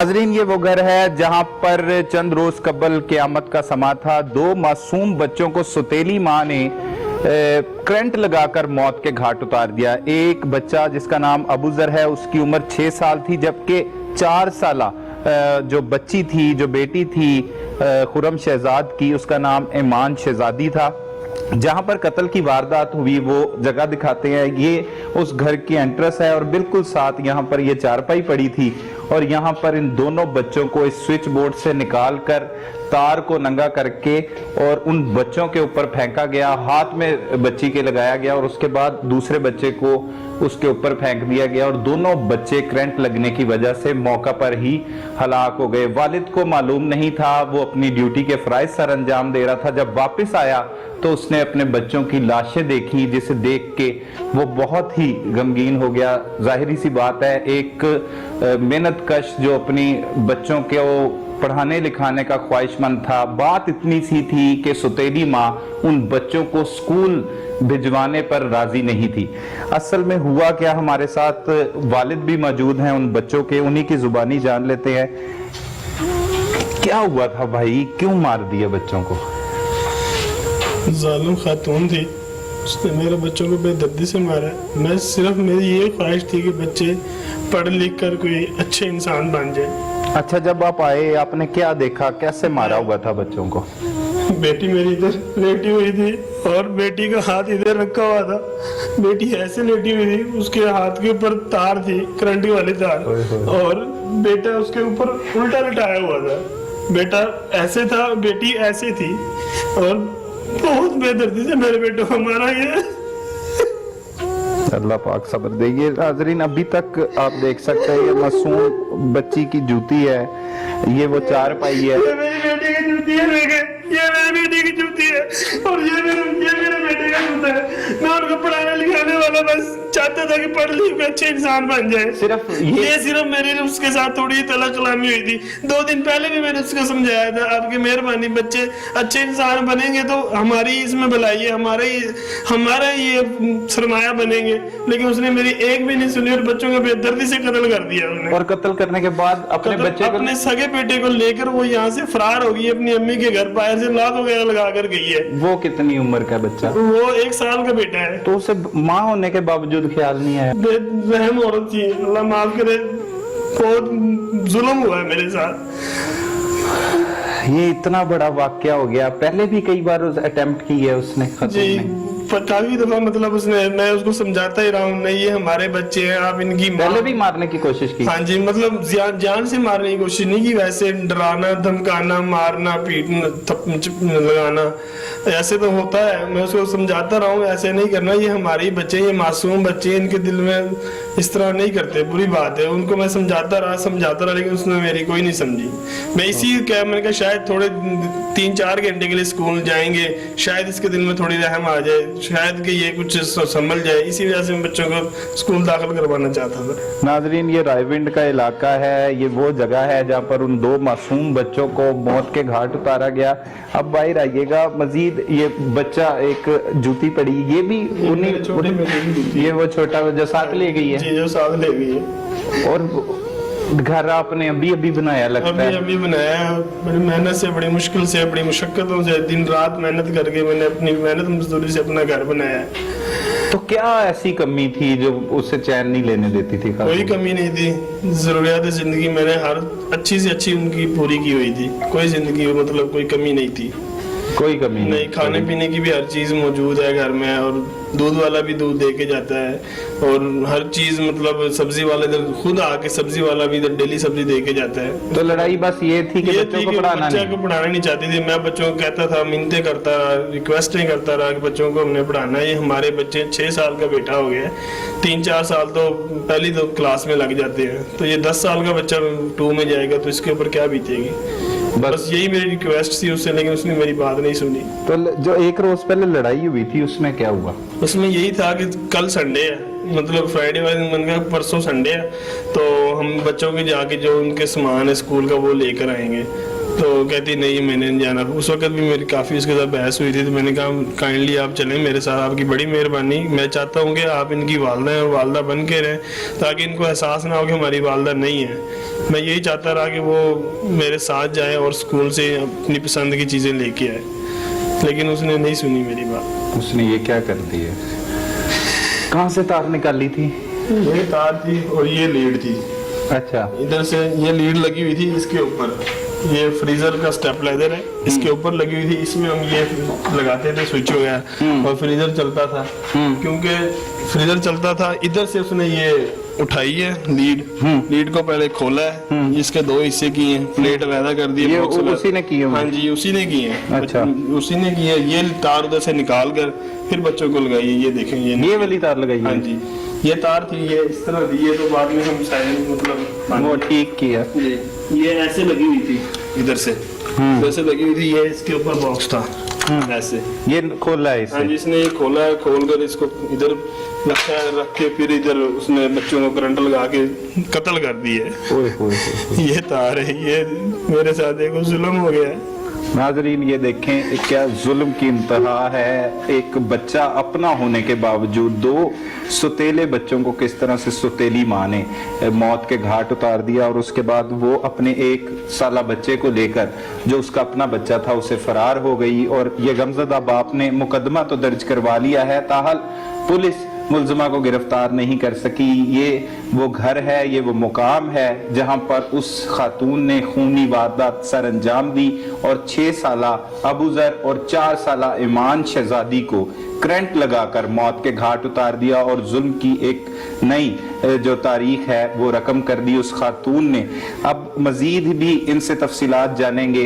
नाज़रीन, ये वो घर है जहां पर चंद रोज कबल क़यामत का समा था। दो मासूम बच्चों को सौतेली मां ने करंट लगाकर मौत के घाट उतार दिया। एक बच्चा जिसका नाम अबूजर है, उसकी उम्र 6 साल थी, जबकि 4 साला जो बच्ची थी, जो बेटी थी खुरम शहजाद की, उसका नाम ईमान शहजादी था। जहां पर कत्ल की वारदात हुई वो जगह दिखाते हैं। ये उस घर की एंट्रेंस है और बिल्कुल साथ यहाँ पर ये चारपाई पड़ी थी और यहाँ पर इन दोनों बच्चों को इस स्विच बोर्ड से निकाल कर तार को नंगा करके और उन बच्चों के ऊपर फेंका गया। हाथ में बच्ची के लगाया गया और उसके बाद दूसरे बच्चे को उसके ऊपर फेंक दिया गया और दोनों बच्चे करंट लगने की वजह से मौका पर ही हलाक हो गए। वालिद को मालूम नहीं था, वो अपनी ड्यूटी के फराइज सर अंजाम दे रहा था। जब वापस आया तो उसने अपने बच्चों की लाशें देखी, जिसे देख के वो बहुत ही गमगीन हो गया। जाहिर सी बात है, एक मेहनत कश जो अपनी बच्चों के पढ़ाने लिखाने का ख्वाहिशमंद था, बात इतनी सी थी कि सौतेली माँ उन बच्चों को स्कूल भिजवाने पर राजी नहीं थी। असल में हुआ क्या, हमारे साथ वालिद भी मौजूद हैं उन बच्चों के, उन्हीं की जुबानी जान लेते हैं। क्या हुआ था भाई, क्यों मार दिया बच्चों को? जालिम खातून थी, उसने मेरे बच्चों को बेदर्दी से मारा। मैं सिर्फ, मेरी ये ख्वाहिश थी कि बच्चे पढ़ लिख कर कोई अच्छे इंसान बन जाए। अच्छा, जब आप आए आपने क्या देखा, कैसे मारा हुआ था बच्चों को? बेटी मेरी इधर लेटी हुई थी और बेटी का हाथ इधर रखा हुआ था। बेटी ऐसे लेटी हुई थी, उसके हाथ के ऊपर तार थी, करंट वाली तार, और बेटा उसके ऊपर उल्टा लटाया हुआ था। बेटा ऐसे था, बेटी ऐसे थी और बहुत बेदर्दी से मेरे बेटे को मारा गया। अल्लाह पाक सब्र दे। ये नाज़रीन, अभी तक आप देख सकते हैं ये मासूम बच्ची की जूती है, ये वो चारपाई है। ये मेरी बेटी की जूती है, ये मेरी बेटी की जूती है और ये मेरे बेटे का जूता है। मैं उनको पढ़ाने लिखाने वाला बस चाहता था कि पढ़ लिख के अच्छे इंसान बन जाए। सिर्फ मेरे उसके साथ थोड़ी तला कलामी हुई थी। 2 दिन पहले भी मैंने उसको समझाया था, आपकी मेहरबानी, बच्चे अच्छे इंसान बनेंगे तो हमारी इसमें भलाई है, हमारा ये सरमाया बनेंगे। लेकिन उसने मेरी एक भी नहीं सुनी और बच्चों का बेदर्दी से कत्ल कर दिया उसने। और कत्ल करने के बाद अपने सगे बेटे को लेकर वो यहाँ से फरार हो गई, अपनी अम्मी के घर बाहर से लात वगैरह लगा कर गई है। वो कितनी उम्र का बच्चा? वो 1 साल का बेटा है। तो उसे माँ होने के बावजूद ख्याल नहीं आया? रहम औरत थी, अल्लाह माफ करे, बहुत जुल्म हुआ है मेरे साथ। ये इतना बड़ा वाकया हो गया। पहले भी कई बार अटेम्प्ट की है उसने जी, काफी दफा, मतलब उसने, मैं उसको समझाता ही रहा हूँ, नहीं ये हमारे बच्चे हैं, आप इनकी पहले भी मारने की कोशिश की? हाँ जी, मतलब जान से मारने की कोशिश नहीं की, वैसे डराना, धमकाना, मारना, पीटना, लगाना, ऐसे तो होता है। मैं उसको समझाता रहा हूँ ऐसे नहीं करना, ये हमारे बच्चे, ये मासूम बच्चे, इनके दिल में इस तरह नहीं करते, बुरी बात है। उनको मैं समझाता रहा, लेकिन उसने मेरी कोई नहीं समझी। मैं इसी क्या, मैंने कहा शायद थोड़े 3-4 घंटे के लिए स्कूल जाएंगे, शायद इसके दिल में थोड़ी रहम आ जाए, शायद कि ये कुछ संभल जाए। इसी वजह से मैं बच्चों को स्कूल दाखिल करवाना चाहता था। नाजरीन, ये रायविंड का इलाका है, ये वो जगह है जहाँ पर उन 2 मासूम बच्चों को मौत के घाट उतारा गया। अब बाहर आइएगा, मजीद ये बच्चा, एक जूती पड़ी, ये भी उन्हीं, ये वो छोटा जो साथ ले गई है, जो साथ ले गई है। और घर आपने अभी बनाया लगता है? अभी बनाया, बड़ी मेहनत से, बड़ी मुश्किल से, बड़ी मुशक्कतों से, दिन रात मेहनत करके मैंने अपनी मेहनत मजदूरी से अपना घर बनाया। तो क्या ऐसी कमी थी जो उससे चैन नहीं लेने देती थी? कोई कमी नहीं थी, जरूरियात जिंदगी मैंने हर अच्छी से अच्छी उनकी पूरी की हुई थी। कोई जिंदगी मतलब कोई कमी नहीं थी, कोई कमी नहीं। खाने पीने की भी हर चीज मौजूद है घर में, और दूध वाला भी दूध दे के जाता है, और हर चीज, मतलब सब्जी वाले इधर खुद आके, सब्जी वाला भी इधर डेली सब्जी दे के जाता है। तो लड़ाई बस ये थी कि बच्चों को पढ़ाना नहीं चाहती थी। मैं बच्चों को कहता था, मिन्नतें करता रहा, रिक्वेस्टें करता रहा कि बच्चों को हमने पढ़ाना है। ये हमारे बच्चे 6 साल का बेटा हो गया, 3-4 साल तो पहली तो क्लास में लग जाते हैं, तो ये 10 साल का बच्चा 2 में जाएगा, तो इसके ऊपर क्या बीतेगी। बस यही मेरी रिक्वेस्ट थी उससे, लेकिन उसने मेरी बात नहीं सुनी। तो जो 1 रोज पहले लड़ाई हुई थी, उसमें क्या हुआ? उसमें यही था कि कल संडे है, मतलब फ्राइडे वाले दिन, मैंने कहा परसों संडे है, तो हम बच्चों के जाके जो उनके सामान है स्कूल का वो लेकर आएंगे। तो कहती नहीं, मैंने नहीं जाना। उस वक्त भी मेरी काफ़ी उसके साथ बहस हुई थी, तो मैंने कहा काइंडली आप चलें मेरे साथ, आपकी बड़ी मेहरबानी। मैं चाहता हूँ कि आप इनकी वालदा हैं और वालदा बन के रहें, ताकि इनको एहसास ना हो कि हमारी वालदा नहीं है। मैं यही चाहता रहा कि वो मेरे साथ जाए और स्कूल से अपनी पसंद की चीज़ें लेके आए, लेकिन उसने नहीं सुनी मेरी बात। उसने ये क्या कर दिया? कहाँ से तार निकाली थी? ये तार थी और ये लीड थी। अच्छा, इधर से ये लीड लगी हुई थी, इसके ऊपर ये फ्रीजर का स्टेबलाइजर है, इसके ऊपर लगी हुई थी। इसमें हम ये लगाते थे, स्विच हो गया और फ्रीजर चलता था। क्योंकि फ्रीजर चलता था, इधर से उसने ये उठाई है लीड को पहले खोला है, इसके दो हिस्से किए हैं, प्लेट अलग कर दी है। उसी ने की है? हाँ जी, उसी ने की है। अच्छा, उसी ने की है। ये तार उधर से निकाल कर फिर बच्चों को लगाई है। ये देखें, ये वाली तार लगाई है? हाँ जी, ये तार थी, ये इस तरह दी है, तो बाद में हम साइलेंट मतलब वो ठीक किया। ये ऐसे लगी हुई थी, इधर से वैसे लगी हुई थी। ये इसके ऊपर बॉक्स था ऐसे, ये खोला है इसे? हाँ जी, इसने ये खोला है, खोल कर इसको इधर रख के फिर इधर उसने बच्चों को करंट लगा के कत्ल कर दी है। ये तार है, ये मेरे साथ एक जुल्म हो गया है। नाजरीन, ये देखें क्या जुल्म की इंतहा है। एक बच्चा अपना होने के बावजूद दो सुतेले बच्चों को किस तरह से सुतेली माँ ने मौत के घाट उतार दिया, और उसके बाद वो अपने 1 साला बच्चे को लेकर, जो उसका अपना बच्चा था, उसे फरार हो गई। और ये गमज़दा बाप ने मुकदमा तो दर्ज करवा लिया है, ताहल पुलिस मुल्जिमा को गिरफ्तार नहीं कर सकी। ये वो घर है, ये वो मुकाम है जहां पर उस खातून ने खूनी वारदात सर अंजाम दी और 6 साला अबूजर और 4 साला ईमान शहजादी को करंट लगाकर मौत के घाट उतार दिया और जुल्म की एक नई जो तारीख है वो रकम कर दी उस खातून ने। अब मजीद भी इनसे तफसीलात जानेंगे,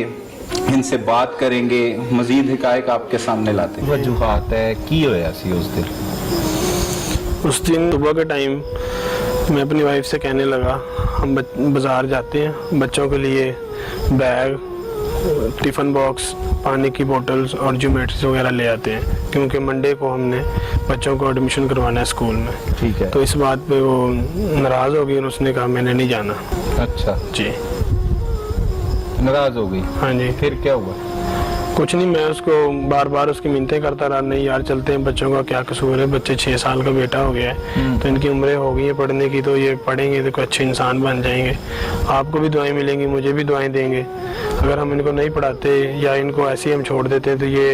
इनसे बात करेंगे, मजीद हिकायत आपके सामने लाते हैं। वजूहात है की होया सी उस दिन सुबह के टाइम मैं अपनी वाइफ से कहने लगा, हम बाज़ार जाते हैं, बच्चों के लिए बैग, टिफ़िन बॉक्स, पानी की बोतल्स और ज्योमेट्री वगैरह ले आते हैं, क्योंकि मंडे को हमने बच्चों को एडमिशन करवाना है स्कूल में। ठीक है। तो इस बात पे वो नाराज़ हो गई और उसने कहा मैंने नहीं जाना। अच्छा जी, नाराज हो गई? हाँ जी। फिर क्या हुआ? कुछ नहीं, मैं उसको बार बार उसकी मिन्नतें करता रहा, नहीं यार चलते हैं, बच्चों का क्या कसूर है, बच्चे 6 साल का बेटा हो गया है, तो इनकी उम्रें हो गई है पढ़ने की, तो ये पढ़ेंगे तो कोई अच्छे इंसान बन जाएंगे, आपको भी दुआएं मिलेंगी, मुझे भी दुआएं देंगे। अगर हम इनको नहीं पढ़ाते या इनको ऐसे ही हम छोड़ देते हैं तो ये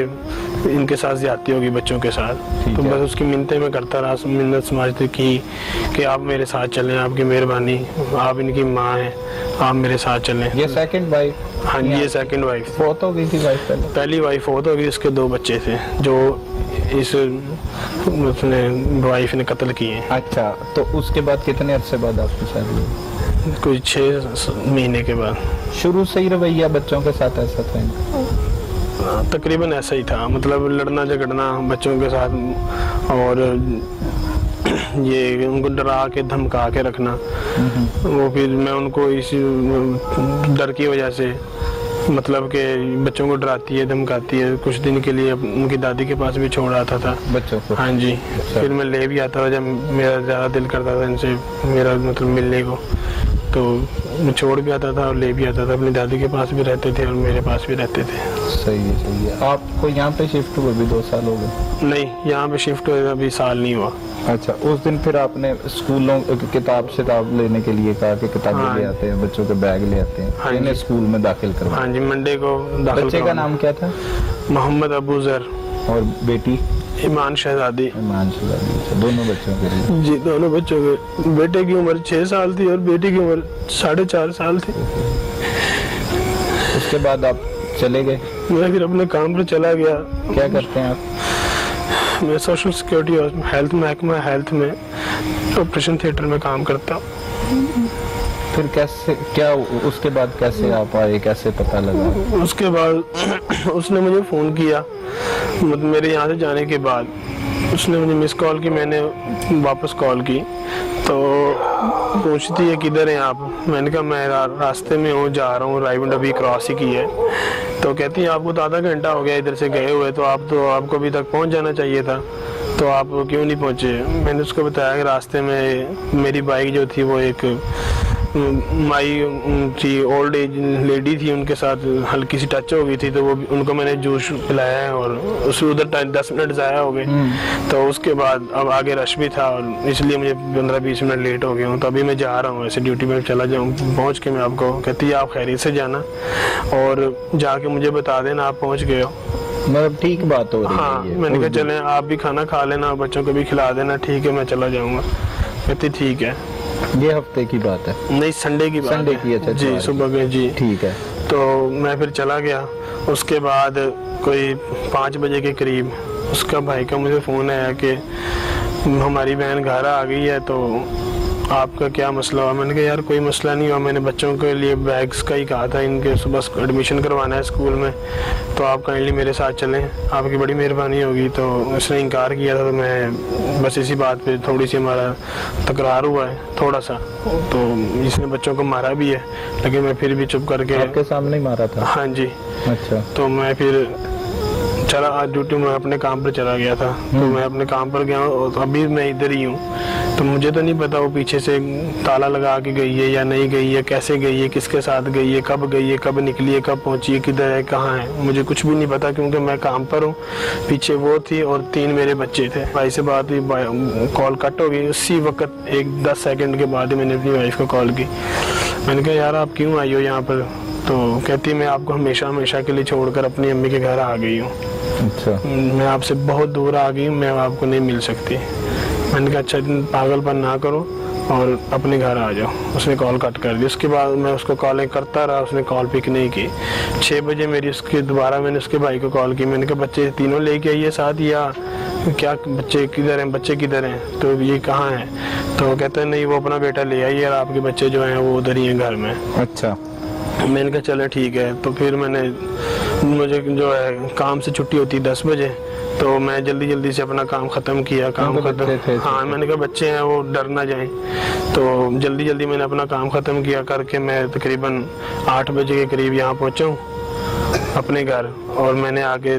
इनके साथ ज्यादती होगी बच्चों के साथ। तो बस उसकी मिन्नतें मैं करता रहा, मिन्नत समाजते की कि आप मेरे साथ चलें, आपकी मेहरबानी, आप इनकी माँ हैं, आप मेरे साथ चलें। ये सेकंड वाइफ? हाँ जी, ये सेकंड वाइफ। फोत हो गई थी वाइफ पहले? पहली वाइफ फोत हो गई, उसके 2 बच्चे थे जो इस उसने वाइफ ने कत्ल किए। अच्छा, तो उसके बाद कितने अरसे बाद आपकी शादी हुई? कोई 6 महीने के बाद। शुरू से ही रवैया बच्चों के साथ ऐसा था? तकरीबन ऐसा ही था, मतलब लड़ना झगड़ना बच्चों के साथ और ये उनको डरा के धमका के रखना। वो फिर मैं उनको इस डर की वजह से, मतलब कि बच्चों को डराती है, धमकाती है, कुछ दिन के लिए उनकी दादी के पास भी छोड़ आता था बच्चों को। हाँ जी। फिर मैं ले भी आता था जब मेरा ज़्यादा दिल करता था इनसे, मेरा मतलब मिलने को, तो मैं छोड़ भी आता था और ले भी आता था। अपनी दादी के पास भी रहते थे और मेरे पास भी रहते थे। सही है, सही है। आपको यहाँ पे शिफ्ट हुए भी 2 साल हो गए? नहीं, यहाँ पे शिफ्ट हुए अभी साल नहीं हुआ। अच्छा, उस दिन फिर आपने स्कूलों किताब लेने के लिए कहा कि किताबें हाँ। ले आते हैं, बच्चों के बैग ले आते हैं, हाँ इन्हें जी। स्कूल में दाखिल करवाया? हाँ जी, मंडे को दाखिल। बच्चे का नाम क्या था? मोहम्मद अबूजर और बेटी? ईमान शहजादी। ईमान शहजादी। दोनों बच्चों के लिए? जी, दोनों बच्चों के। बेटे की उम्र 6 साल थी और बेटी की उम्र 4.5 साल थी। उसके बाद आप चले गए? मैं फिर अपने काम पर चला गया। क्या करते हैं आप? मैं सोशल सिक्योरिटी और हेल्थ महकमा हेल्थ में ऑपरेशन थिएटर में काम करता हूँ। फिर कैसे, क्या उसके बाद कैसे आप आए, कैसे पता लगा? उसके बाद उसने मुझे फ़ोन किया, मतलब मेरे यहाँ से जाने के बाद उसने मुझे मिस कॉल की, मैंने वापस कॉल की तो पूछती है किधर हैं आप। मैंने कहा मैं रास्ते में हूँ, जा रहा हूँ, राइवंड अभी क्रॉस ही की है। तो कहती है आपको तो आधा घंटा हो गया इधर से गए हुए, तो आपको अभी तक पहुँच जाना चाहिए था, तो आप क्यों नहीं पहुँचे। मैंने उसको बताया कि रास्ते में मेरी बाइक जो थी वो एक माई थी, ओल्ड एज लेडी थी, उनके साथ हल्की सी टच हो गई थी, तो वो उनको मैंने जूस पिलाया है और उससे उधर 10 मिनट ज़ाया हो गए। तो उसके बाद अब आगे रश भी था और इसलिए मुझे 15-20 मिनट लेट हो गया हूँ। तो अभी मैं जा रहा हूँ, ऐसे ड्यूटी में चला जाऊँ, पहुँच के मैं आपको कहती है आप खैरियत से जाना और जाके मुझे बता देना आप पहुँच गए हो। मतलब ठीक बात हो रही हाँ, है ये। मैंने कहा चलें आप भी खाना खा लेना, बच्चों को भी खिला देना, ठीक है मैं चला जाऊँगा। कहती ठीक है। ये हफ्ते की बात है? नहीं, संडे की बात संडे है। की, अच्छा जी, सुबह में जी। ठीक है। तो मैं फिर चला गया। उसके बाद कोई 5 बजे के करीब उसका भाई का मुझे फ़ोन आया कि हमारी बहन घर आ गई है, तो आपका क्या मसला हुआ? मैंने कहा यार कोई मसला नहीं हुआ, मैंने बच्चों के लिए बैग्स का ही कहा था, इनके सुबह एडमिशन करवाना है स्कूल में, तो आप काइंडली मेरे साथ चलें, आपकी बड़ी मेहरबानी होगी। तो उसने इनकार किया था, तो मैं बस इसी बात पे थोड़ी सी हमारा तकरार हुआ है थोड़ा सा, तो इसने बच्चों को मारा भी है, लेकिन मैं फिर भी चुप करके। आपके सामने ही मारा था? हाँ जी। अच्छा। तो मैं फिर चला, आज ड्यूटी में अपने काम पर चला गया था, तो मैं अपने काम पर गया और अभी मैं इधर ही हूँ। तो मुझे तो नहीं पता वो पीछे से ताला लगा के गई है या नहीं गई है, कैसे गई है, किसके साथ गई है, कब गई है, कब निकली है, कब पहुंची है, किधर है, कहाँ है, मुझे कुछ भी नहीं पता, क्योंकि मैं काम पर हूँ। पीछे वो थी और 3 मेरे बच्चे थे। भाई से बात हुई, कॉल कट हो गई, उसी वक्त 10 सेकंड के बाद मैंने अपनी वाइफ को कॉल की। मैंने कहा यार आप क्यों आई हो यहाँ पर? तो कहती मैं आपको हमेशा के लिए छोड़कर अपनी अम्मी के घर आ गई हूँ। अच्छा। मैं आपसे बहुत दूर आ गई हूँ, मैं आपको नहीं मिल सकती। मैंने कहा अच्छा पागलपन ना करो और अपने घर आ जाओ। उसने कॉल कट कर दी। उसके बाद मैं उसको कॉलें करता रहा, उसने कॉल पिक नहीं की। 6 बजे मैंने उसके भाई को कॉल की। मैंने कहा बच्चे तीनों लेके आइए साथ, या क्या बच्चे किधर हैं, तो ये कहाँ हैं? तो कहते हैं नहीं वो अपना बेटा ले आइए और आपके बच्चे जो हैं वो उधर ही हैं घर में। अच्छा। मैंने कहा चले ठीक है। तो फिर मुझे जो है काम से छुट्टी होती 10 बजे, तो मैं जल्दी से अपना काम खत्म किया। हाँ, मैंने कहा बच्चे हैं वो डर ना जाएं, तो जल्दी मैंने अपना काम खत्म किया करके मैं तकरीबन 8 बजे के करीब यहाँ पहुँचा हूँ अपने घर। और मैंने आके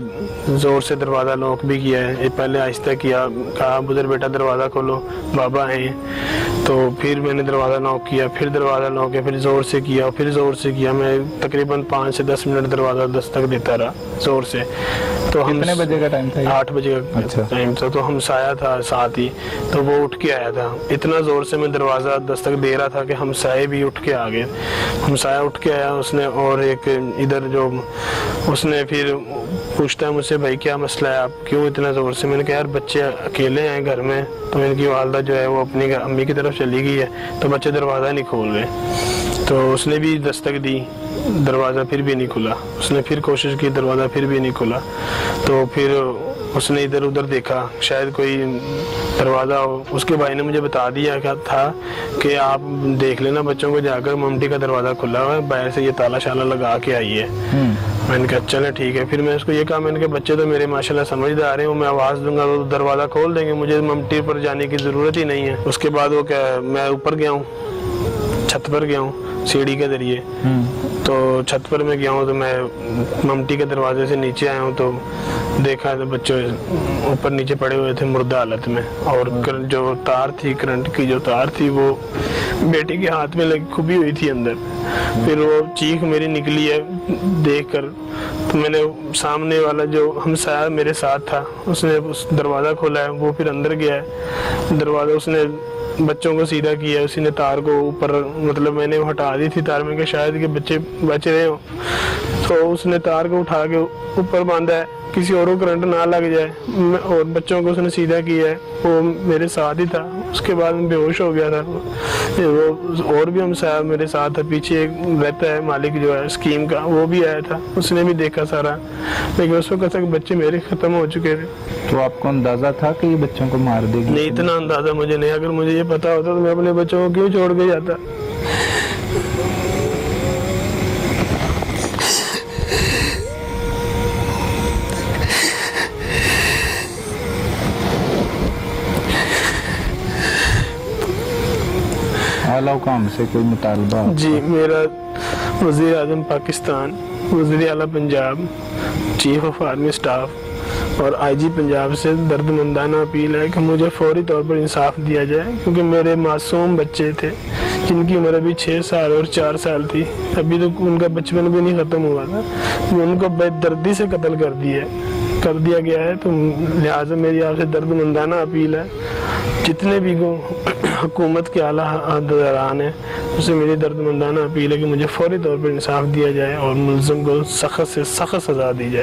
जोर से दरवाज़ा लॉक भी किया है, पहले आहिस्ता किया, कहा बुजुर्ग बेटा दरवाज़ा खोलो बाबा हैं। तो फिर मैंने दरवाज़ा लॉक किया, फिर दरवाज़ा लॉक किया, फिर ज़ोर से किया। मैं तकरीबन 5 से 10 मिनट दरवाज़ा दस्तक देता रहा ज़ोर से। तो हम कितने बजे का टाइम था? 8 बजे का टाइम था। तो हमसाया था साथ ही, तो वो उठ के आया था। इतना ज़ोर से मैं दरवाज़ा दस्तक दे रहा था कि हमसाए भी उठ के आ गए। हमसाया उठ के आया उसने, और एक इधर जो उसने फिर पूछता है मुझसे भाई क्या मसला है, आप क्यों इतना ज़ोर से? मैंने कहा यार बच्चे अकेले हैं घर में, तो इनकी वालदा जो है वो अपनी अम्मी की तरफ चली गई है, तो बच्चे दरवाज़ा नहीं खोल रहे। तो उसने भी दस्तक दी, दरवाज़ा फिर भी नहीं खुला। उसने फिर कोशिश की, दरवाज़ा फिर भी नहीं खुला। तो फिर उसने इधर उधर देखा, शायद कोई दरवाज़ा हो। उसके भाई ने मुझे बता दिया क्या था कि आप देख लेना बच्चों को जाकर, ममटी का दरवाज़ा खुला हुआ है, बाहर से ये ताला शाला लगा के आई है। मैंने कहा चले ठीक है। फिर मैं उसको ये कहा, मैंने कहा बच्चे तो मेरे माशाल्लाह समझदार हैं, मैं आवाज़ दूंगा तो दरवाज़ा खोल देंगे, मुझे ममटी पर जाने की ज़रूरत ही नहीं है। उसके बाद वो क्या, मैं ऊपर गया हूँ, छत पर गया हूँ सीढ़ी के जरिए। तो छत पर मैं गया हूँ, तो मैं ममटी के दरवाजे से नीचे आया हूँ, तो देखा तो बच्चे ऊपर नीचे पड़े हुए थे मुर्दा हालत में, और जो तार थी, करंट की जो तार थी, वो बेटे के हाथ में लगी खुबी हुई थी अंदर। फिर वो चीख मेरी निकली है देखकर। तो मैंने सामने वाला जो हमसाया मेरे साथ था, उसने उस दरवाज़ा खोला है, वो फिर अंदर गया है। दरवाज़ा उसने बच्चों को सीधा किया, उसी ने तार को ऊपर, मतलब मैंने हटा दी थी तार में कि शायद के बच्चे बच रहे हो, तो उसने तार को उठा के ऊपर बांधा है, किसी और को करंट ना लग जाए, और बच्चों को उसने सीधा किया है। वो मेरे साथ ही था। उसके बाद मैं बेहोश हो गया था। वो और भी हम साहब मेरे साथ था, पीछे एक रहता है मालिक जो है स्कीम का, वो भी आया था, उसने भी देखा सारा, लेकिन उस वक्त तक बच्चे मेरे खत्म हो चुके थे। तो आपको अंदाजा था कि ये बच्चों को मार देगी? नहीं, इतना अंदाजा मुझे नहीं। अगर मुझे ये पता होता तो मैं अपने बच्चों को क्यों छोड़ के जाता। आला हुकाम से कोई मुतालबा? जी, मेरा वज़ीर आज़म पाकिस्तान, वज़ीर आला Punjab, chief of army staff और आईजी पंजाब से दर्दमंदाना अपील है कि मुझे फौरी तौर पर इंसाफ दिया जाए, क्योंकि मेरे मासूम बच्चे थे जिनकी उम्र अभी 6 साल और 4 साल थी, अभी तो उनका बचपन भी नहीं ख़त्म हुआ था, उनको बेदर्दी से कत्ल कर दिया गया है। तो लिहाजा मेरी आपसे दर्दमंदाना अपील है, जितने भी हुकूमत के आला अहदेदारान हैं उससे मेरी दर्दमंदाना अपील है कि मुझे फौरी तौर पर इंसाफ दिया जाए और मुल्ज़िम को सख्त से सख्त सज़ा दी जाए।